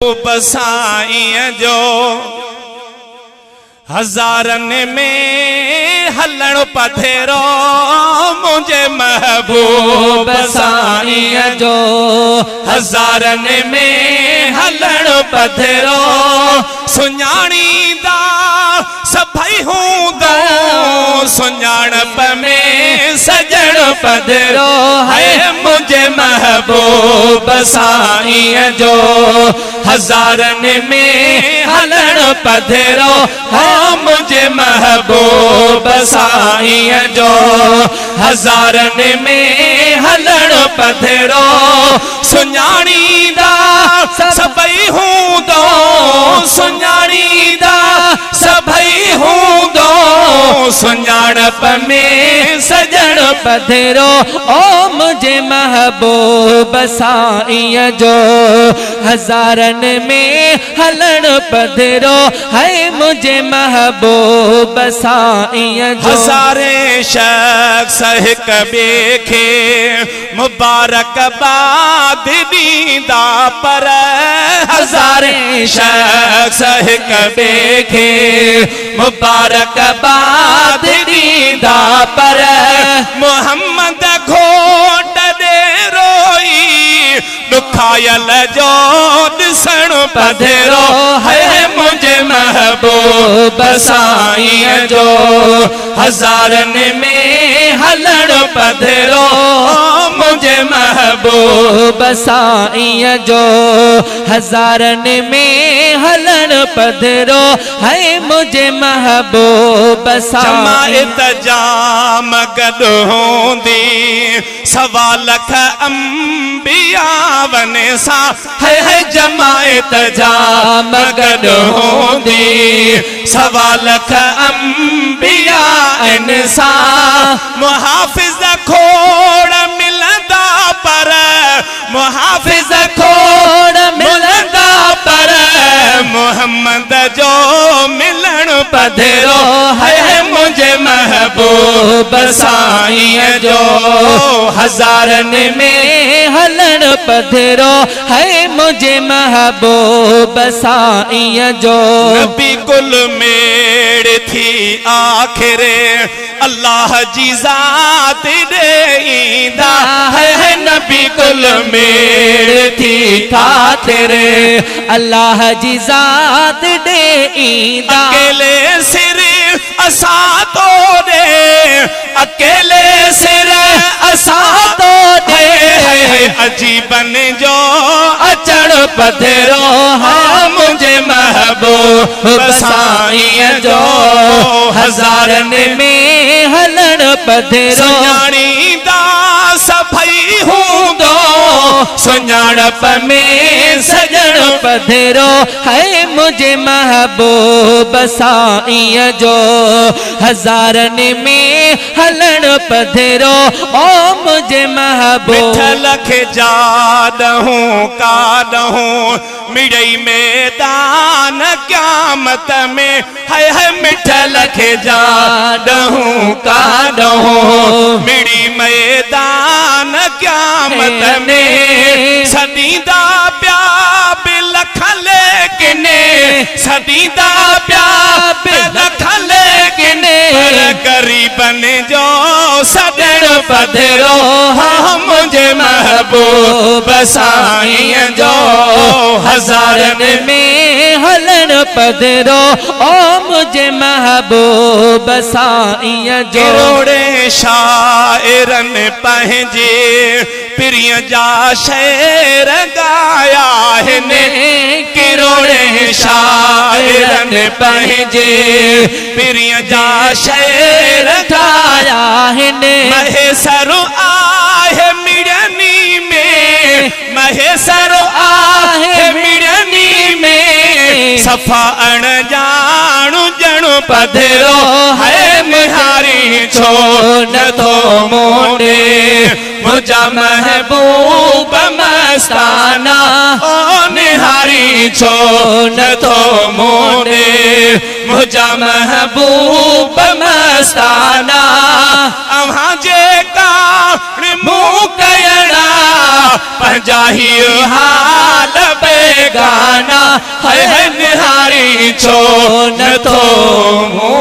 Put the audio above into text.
बसाईं जो हज़ारन में हलण पथेरो मुझे महबूब साईं जो हज़ारन में हलण पथेरो सुञाणींदा सभई हूंदो सुञाणप में सजण पधरो है मुझे महबूब साईं जो हज़ारन में हलण पधरो है मुझे महबूब साईं जो हज़ारन में हलण पधरो सुञाणींदा सभई हूंदो सुञाणींदा सभई हूंदो सुञाणप में सजण पधरो ओ मुझे महबूब साईं जो हज़ारन में हलण पधरो है मुझे महबूब साईं जो हज़ारे शख्स हिक ॿिए खे मुबारकबाद ॾींदा पर हज़ारे शख्स हिक ॿिए खे मुबारकबाद ॾींदा पर मोहम्मद घोट ॾे रोई दुखायल जो ॾिसण पधरो है मुझे महबूब साईं जो हज़ारन में हलण पधरो मुझे महबूब साईं जो हज़ारन में हलण पधरो है मुझे महबूब जमायत जाम गॾु हूंदी सवा लख अंबिया वने सा है जमायत जाम गॾु हूंदी सवा लख अंबिया सा मुहाफ़िज़ खोड़ मिलंदा पर मुहाफ़िज़ खोड़ मिलंदा पर मोहम्मद जो मिलण पधरो है मुझे महबूब साईं जो हज़ारन में हलण पधरो है मुझे महबूब साईं जो नबी कुल मेड़ थी आखिर अल्लाह जी ज़ात ॾेईंदा है नबी कुल मेड़ थी खातिर अल्लाह जी ज़ात ॾेईंदा अकेले सिर असां तो ॾे अकेले सिर असां तो ॾे अजीबन जो अचण पधरो है मुझे महबूब साईं जो हज़ारन में हलण पधरो सुञाणींदा सभई हूंदो सुञाणप में सजण पधरो है मुझे महबूब साईं जो हज़ारन में हलण पधरो ओ मुझे महबूब मिठल खे जाॾहूं काॾहूं मिड़ई मैदान क़यामत में है मिठल खे जाॾहूं काॾहूं मिड़ी मैदान क़यामत में सदींदा प्या बिलख लेकिन सदींदा प्या बिलख लेकिन गरीबन जो सजण पधरो हाँ मुझे महबूब साईं जो हज़ारन में हलण पधरो ओ मुझे महबूब साईं जो किरोड़े शाइरन पंहिंजे पिरिय जा शेर गाया हिने किरोड़े शाइरन पंहिंजे पिरिय जा शेर गाया हिने महेसर आहे मिड़नी में महेसर आहे मिड़नी में सफ़ा अण जाणू जणू पधरो है मिहारी छो न तो मोड़े मुझा महबूब मस्ताना ओ निहारी छो न तो मोड़े मुझा महबूब मस्ताना अव्हां जे का मुँह कयड़ा पंजाही हाल बे गाना है निहारी छो न तो